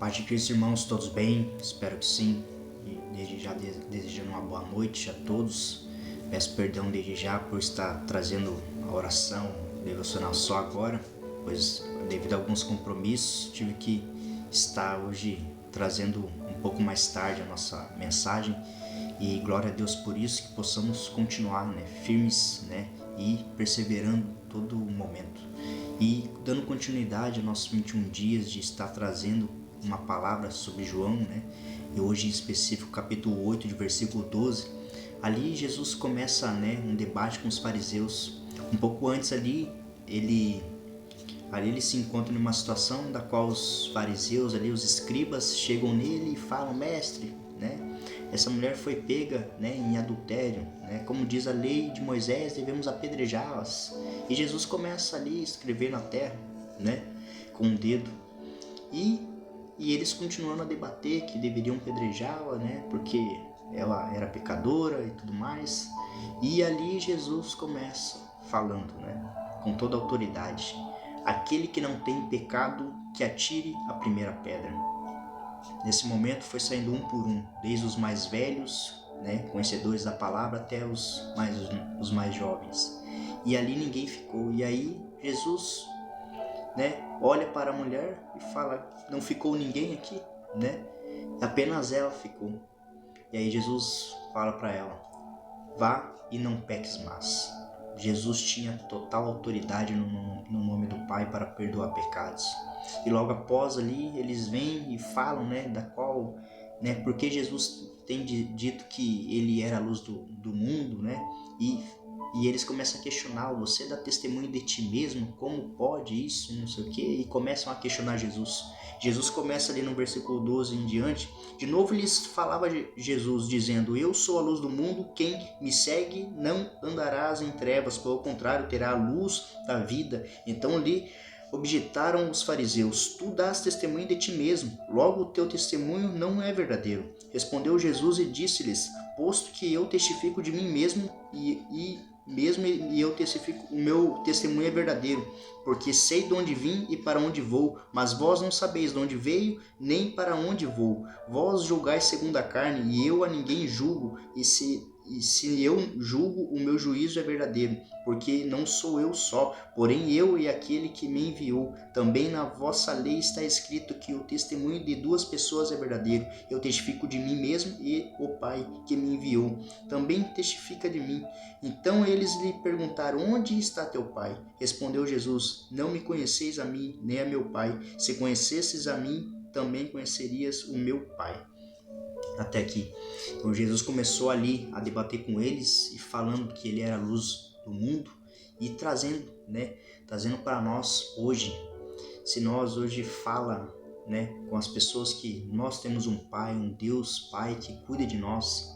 Paz de Cristo, irmãos, todos bem? Espero que sim. E desde já desejando uma boa noite a todos. Peço perdão desde já por estar trazendo a oração devocional só agora, pois devido a alguns compromissos tive que estar hoje trazendo um pouco mais tarde a nossa mensagem. E glória a Deus por isso, que possamos continuar firmes e perseverando todo o momento. E dando continuidade aos nossos 21 dias de estar trazendo uma palavra sobre João, e hoje em específico capítulo 8, de versículo 12, ali Jesus começa um debate com os fariseus. Um pouco antes ali ele se encontra numa situação da qual os fariseus, os escribas, chegam nele e falam: mestre, essa mulher foi pega em adultério, como diz a lei de Moisés, devemos apedrejá-las. E Jesus começa ali a escrever na terra, com um dedo, e eles continuando a debater que deveriam apedrejá-la, porque ela era pecadora e tudo mais. E ali Jesus começa falando, com toda a autoridade: aquele que não tem pecado, que atire a primeira pedra. Nesse momento foi saindo um por um, desde os mais velhos, conhecedores da palavra, até os mais jovens. E ali ninguém ficou. E aí Jesus olha para a mulher e fala: não ficou ninguém aqui? Apenas ela ficou. E aí Jesus fala para ela: vá e não peques mais. Jesus tinha total autoridade no nome do Pai para perdoar pecados. E logo após ali eles vêm e falam da qual, porque Jesus tem dito que ele era a luz do mundo, e eles começam a questionar: você dá testemunho de ti mesmo? Como pode isso? Não sei o que. E começam a questionar Jesus. Jesus começa ali no versículo 12 em diante. De novo lhes falava Jesus, dizendo: eu sou a luz do mundo, quem me segue não andarás em trevas, pelo contrário, terá a luz da vida. Então lhe objetaram os fariseus: tu dás testemunho de ti mesmo, logo o teu testemunho não é verdadeiro. Respondeu Jesus e disse-lhes: posto que eu testifico de mim mesmo, e eu testifico, o meu testemunho é verdadeiro, porque sei de onde vim e para onde vou, mas vós não sabeis de onde veio, nem para onde vou. Vós julgais segundo a carne, e eu a ninguém julgo, e se eu julgo, o meu juízo é verdadeiro, porque não sou eu só, porém eu e aquele que me enviou. Também na vossa lei está escrito que o testemunho de duas pessoas é verdadeiro. Eu testifico de mim mesmo, e o Pai que me enviou também testifica de mim. Então eles lhe perguntaram: onde está teu pai? Respondeu Jesus: não me conheceis a mim, nem a meu pai. Se conhecesses a mim, também conhecerias o meu pai. Até aqui. Então Jesus começou ali a debater com eles e falando que ele era a luz do mundo, e trazendo para nós hoje. Se nós hoje fala com as pessoas que nós temos um Pai, um Deus Pai que cuida de nós,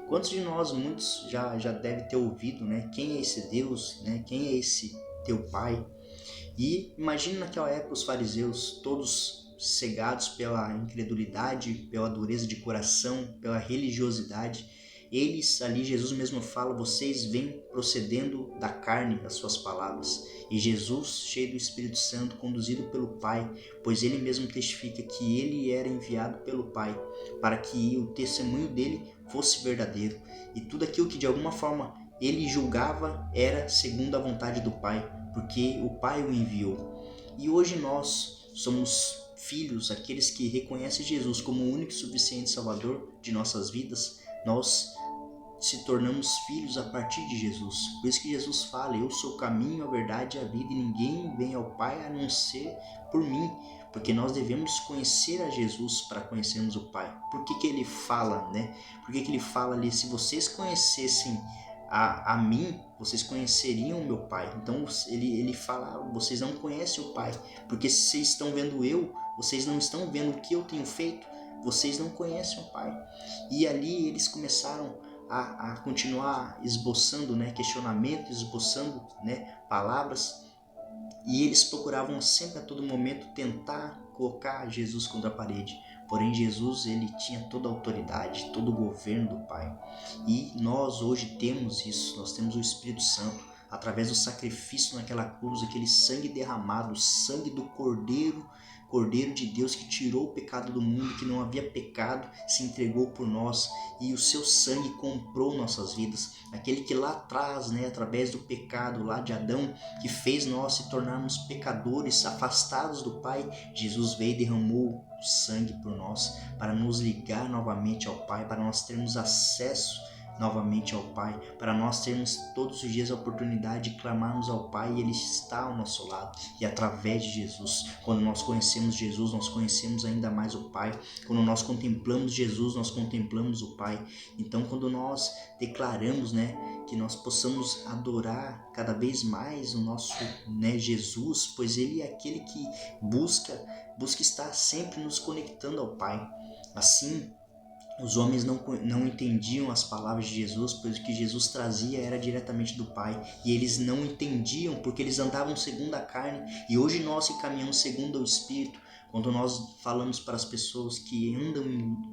quantos de nós, muitos já devem ter ouvido quem é esse Deus, quem é esse teu Pai? E imagine naquela época os fariseus, todos cegados pela incredulidade, pela dureza de coração, pela religiosidade. Eles ali, Jesus mesmo fala: vocês vêm procedendo da carne, as suas palavras. E Jesus, cheio do Espírito Santo, conduzido pelo Pai, pois ele mesmo testifica que ele era enviado pelo Pai, para que o testemunho dele fosse verdadeiro. E tudo aquilo que de alguma forma ele julgava era segundo a vontade do Pai, porque o Pai o enviou. E hoje nós somos filhos, aqueles que reconhecem Jesus como o único e suficiente Salvador de nossas vidas. Nós se tornamos filhos a partir de Jesus. Por isso que Jesus fala: eu sou o caminho, a verdade e a vida, e ninguém vem ao Pai a não ser por mim. Porque nós devemos conhecer a Jesus para conhecermos o Pai. Por que ele fala, Por que ele fala ali: se vocês conhecessem a mim, vocês conheceriam o meu Pai. Então ele fala: vocês não conhecem o Pai, porque se vocês estão vendo eu, vocês não estão vendo o que eu tenho feito, vocês não conhecem o Pai. E ali eles começaram a continuar esboçando questionamentos, esboçando palavras, e eles procuravam sempre a todo momento tentar colocar Jesus contra a parede. Porém Jesus, ele tinha toda a autoridade, todo o governo do Pai. E nós hoje temos isso, nós temos o Espírito Santo, através do sacrifício naquela cruz, aquele sangue derramado, o sangue do Cordeiro Cordeiro de Deus que tirou o pecado do mundo, que não havia pecado, se entregou por nós e o seu sangue comprou nossas vidas. Aquele que lá atrás, através do pecado lá de Adão, que fez nós se tornarmos pecadores, afastados do Pai, Jesus veio e derramou o sangue por nós, para nos ligar novamente ao Pai, para nós termos acesso novamente ao Pai, para nós termos todos os dias a oportunidade de clamarmos ao Pai e Ele está ao nosso lado. E através de Jesus, quando nós conhecemos Jesus, nós conhecemos ainda mais o Pai. Quando nós contemplamos Jesus, nós contemplamos o Pai. Então, quando nós declaramos, que nós possamos adorar cada vez mais o nosso Jesus, pois Ele é aquele que busca estar sempre nos conectando ao Pai. Assim, os homens não entendiam as palavras de Jesus, pois o que Jesus trazia era diretamente do Pai. E eles não entendiam porque eles andavam segundo a carne. E hoje nós que caminhamos segundo o Espírito, quando nós falamos para as pessoas que andam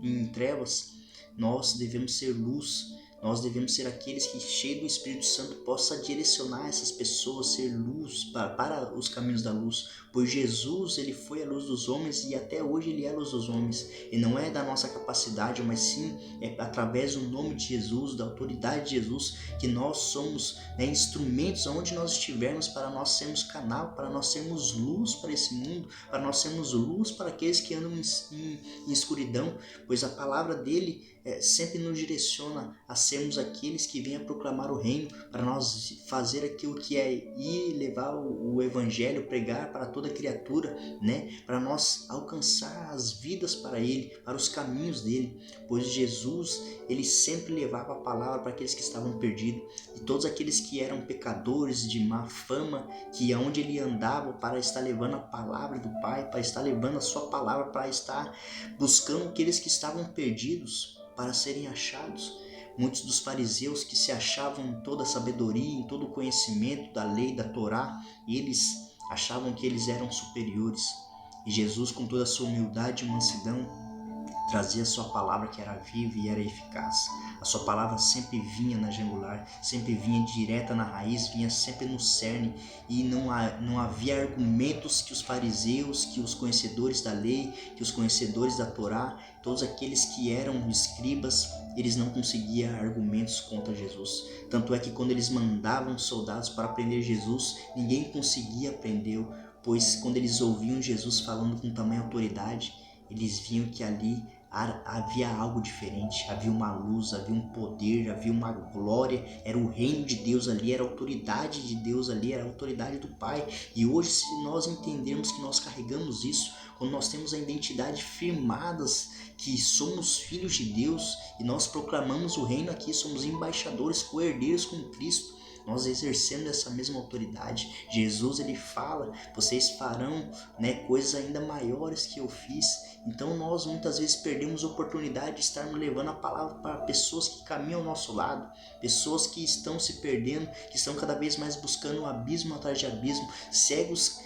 em trevas, nós devemos ser luz. Nós devemos ser aqueles que, cheio do Espírito Santo, possa direcionar essas pessoas, ser luz para os caminhos da luz. Pois Jesus, Ele foi a luz dos homens e até hoje Ele é a luz dos homens. E não é da nossa capacidade, mas sim é através do nome de Jesus, da autoridade de Jesus, que nós somos instrumentos onde nós estivermos para nós sermos canal, para nós sermos luz para esse mundo, para nós sermos luz para aqueles que andam em escuridão. Pois a palavra dEle sempre nos direciona a sermos aqueles que vêm a proclamar o reino, para nós fazer aquilo que é ir levar o evangelho, pregar para toda criatura, para nós alcançar as vidas para Ele, para os caminhos dEle, pois Jesus, Ele sempre levava a palavra para aqueles que estavam perdidos, e todos aqueles que eram pecadores de má fama, que aonde Ele andava para estar levando a palavra do Pai, para estar levando a sua palavra, para estar buscando aqueles que estavam perdidos, para serem achados. Muitos dos fariseus que se achavam em toda a sabedoria, em todo o conhecimento da lei, da Torá, eles achavam que eles eram superiores. E Jesus, com toda a sua humildade e mansidão, trazia a sua palavra que era viva e era eficaz. A sua palavra sempre vinha na jugular, sempre vinha direta na raiz, vinha sempre no cerne, e não havia argumentos que os fariseus, que os conhecedores da lei, que os conhecedores da Torá, todos aqueles que eram escribas, eles não conseguiam argumentos contra Jesus. Tanto é que quando eles mandavam soldados para prender Jesus, ninguém conseguia prendê-lo, pois quando eles ouviam Jesus falando com tamanha autoridade, eles viam que ali havia algo diferente, havia uma luz, havia um poder, havia uma glória, era o reino de Deus ali, era a autoridade de Deus ali, era a autoridade do Pai. E hoje, se nós entendermos que nós carregamos isso, quando nós temos a identidade firmadas, que somos filhos de Deus e nós proclamamos o reino aqui, somos embaixadores, co-herdeiros com Cristo, nós exercendo essa mesma autoridade. Jesus, Ele fala, vocês farão coisas ainda maiores que eu fiz. Então nós muitas vezes perdemos a oportunidade de estarmos levando a palavra para pessoas que caminham ao nosso lado, pessoas que estão se perdendo, que estão cada vez mais buscando um abismo atrás de abismo, cegos,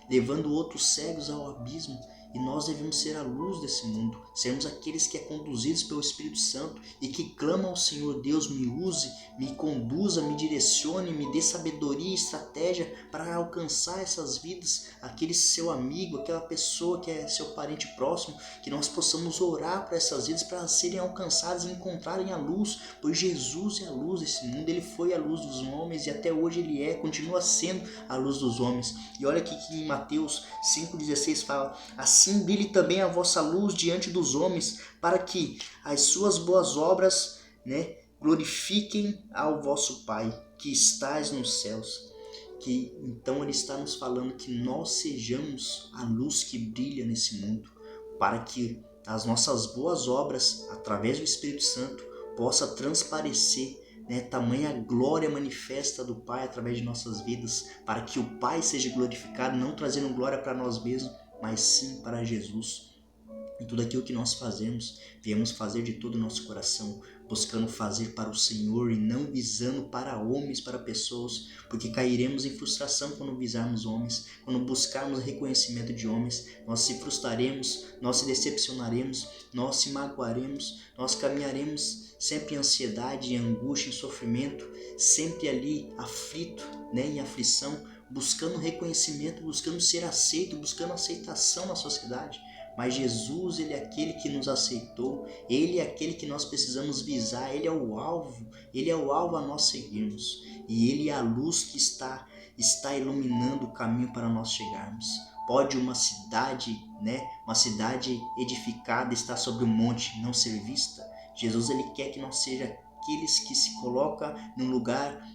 levando outros cegos ao abismo. E nós devemos ser a luz desse mundo, sermos aqueles que é conduzidos pelo Espírito Santo e que clamam ao Senhor: Deus, me use, me conduza, me direcione, me dê sabedoria e estratégia para alcançar essas vidas, aquele seu amigo, aquela pessoa que é seu parente próximo, que nós possamos orar para essas vidas, para serem alcançadas e encontrarem a luz, pois Jesus é a luz desse mundo, Ele foi a luz dos homens e até hoje Ele continua sendo a luz dos homens. E olha aqui que em Mateus 5,16 fala: assim brilhe também a vossa luz diante dos homens, para que as suas boas obras glorifiquem ao vosso Pai que estás nos céus. Que então Ele está nos falando que nós sejamos a luz que brilha nesse mundo, para que as nossas boas obras, através do Espírito Santo, possa transparecer tamanha glória manifesta do Pai através de nossas vidas, para que o Pai seja glorificado, não trazendo glória para nós mesmos, mas sim para Jesus. Em tudo aquilo que nós fazemos, viemos fazer de todo o nosso coração, buscando fazer para o Senhor e não visando para homens, para pessoas, porque cairemos em frustração quando visarmos homens, quando buscarmos reconhecimento de homens, nós se frustraremos, nós se decepcionaremos, nós se magoaremos, nós caminharemos sempre em ansiedade, em angústia, em sofrimento, sempre ali aflito, em aflição, buscando reconhecimento, buscando ser aceito, buscando aceitação na sociedade. Mas Jesus, Ele é aquele que nos aceitou, Ele é aquele que nós precisamos visar, Ele é o alvo a nós seguirmos. E Ele é a luz que está iluminando o caminho para nós chegarmos. Pode uma cidade, uma cidade edificada estar sobre um monte, não ser vista? Jesus, Ele quer que nós sejamos aqueles que se colocam num lugar,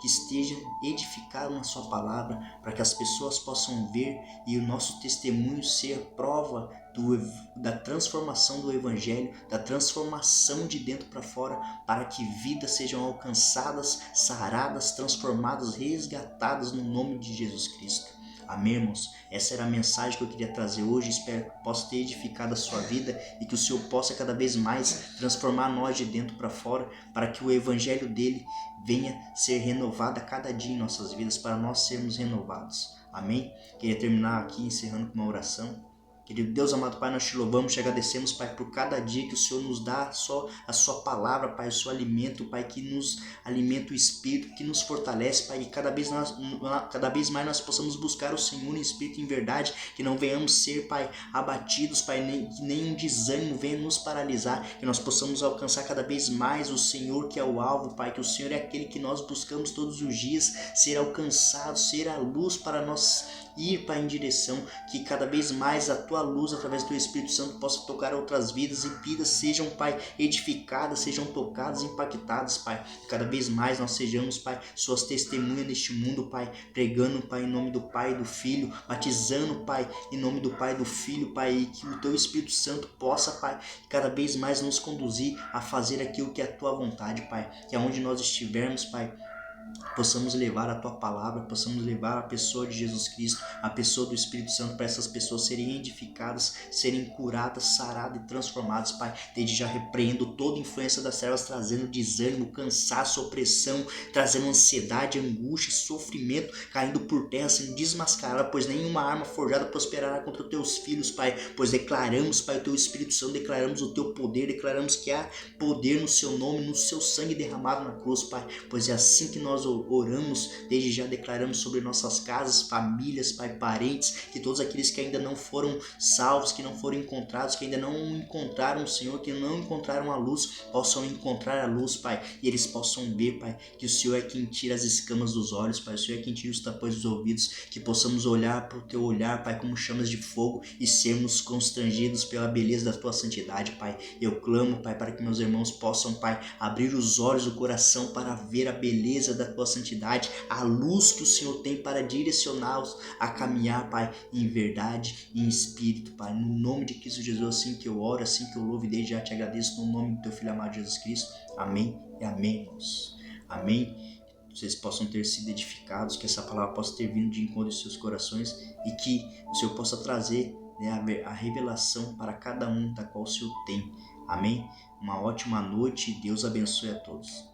que esteja edificado na sua palavra, para que as pessoas possam ver e o nosso testemunho ser prova da transformação do Evangelho, da transformação de dentro para fora, para que vidas sejam alcançadas, saradas, transformadas, resgatadas no nome de Jesus Cristo. Amém, irmãos? Essa era a mensagem que eu queria trazer hoje. Espero que possa ter edificado a sua vida e que o Senhor possa cada vez mais transformar nós de dentro para fora, para que o Evangelho dele venha ser renovado a cada dia em nossas vidas, para nós sermos renovados. Amém? Queria terminar aqui encerrando com uma oração. Querido Deus, amado Pai, nós te louvamos, te agradecemos, Pai, por cada dia que o Senhor nos dá a sua palavra, Pai, o seu alimento, Pai, que nos alimenta o Espírito, que nos fortalece, Pai, e cada vez mais nós possamos buscar o Senhor em Espírito e em verdade, que não venhamos ser, Pai, abatidos, Pai, que nenhum desânimo venha nos paralisar, que nós possamos alcançar cada vez mais o Senhor, que é o alvo, Pai, que o Senhor é aquele que nós buscamos todos os dias, ser alcançado, ser a luz para nós ir, Pai, em direção, que cada vez mais a tua luz, através do Espírito Santo, possa tocar outras vidas e vidas sejam, Pai, edificadas, sejam tocadas, impactadas, Pai. Cada vez mais nós sejamos, Pai, suas testemunhas neste mundo, Pai, pregando, Pai, em nome do Pai e do Filho, batizando, Pai, em nome do Pai e do Filho, Pai, e que o teu Espírito Santo possa, Pai, cada vez mais nos conduzir a fazer aquilo que é a tua vontade, Pai, que aonde nós estivermos, Pai, possamos levar a tua palavra, possamos levar a pessoa de Jesus Cristo, a pessoa do Espírito Santo, para essas pessoas serem edificadas, serem curadas, saradas e transformadas, Pai. Desde já repreendo toda influência das trevas, trazendo desânimo, cansaço, opressão, trazendo ansiedade, angústia, sofrimento, caindo por terra, sendo desmascarada, pois nenhuma arma forjada prosperará contra os teus filhos, Pai, pois declaramos, Pai, o teu Espírito Santo, declaramos o teu poder, declaramos que há poder no seu nome, no seu sangue derramado na cruz, Pai, pois é assim que nós oramos, desde já declaramos sobre nossas casas, famílias, Pai, parentes, que todos aqueles que ainda não foram salvos, que não foram encontrados, que ainda não encontraram o Senhor, que não encontraram a luz, possam encontrar a luz, Pai, e eles possam ver, Pai, que o Senhor é quem tira as escamas dos olhos, Pai, o Senhor é quem tira os tapões dos ouvidos, que possamos olhar para o teu olhar, Pai, como chamas de fogo e sermos constrangidos pela beleza da tua santidade, Pai. Eu clamo, Pai, para que meus irmãos possam, Pai, abrir os olhos do coração para ver a beleza da tua santidade, a luz que o Senhor tem para direcioná-los a caminhar, Pai, em verdade e em espírito, Pai. No nome de Cristo Jesus, assim que eu oro, assim que eu louvo e desde já te agradeço, no nome do teu Filho amado Jesus Cristo. Amém e amém, irmãos. Amém. Que vocês possam ter sido edificados, que essa palavra possa ter vindo de encontro em seus corações e que o Senhor possa trazer, a revelação para cada um da qual o Senhor tem. Amém? Uma ótima noite e Deus abençoe a todos.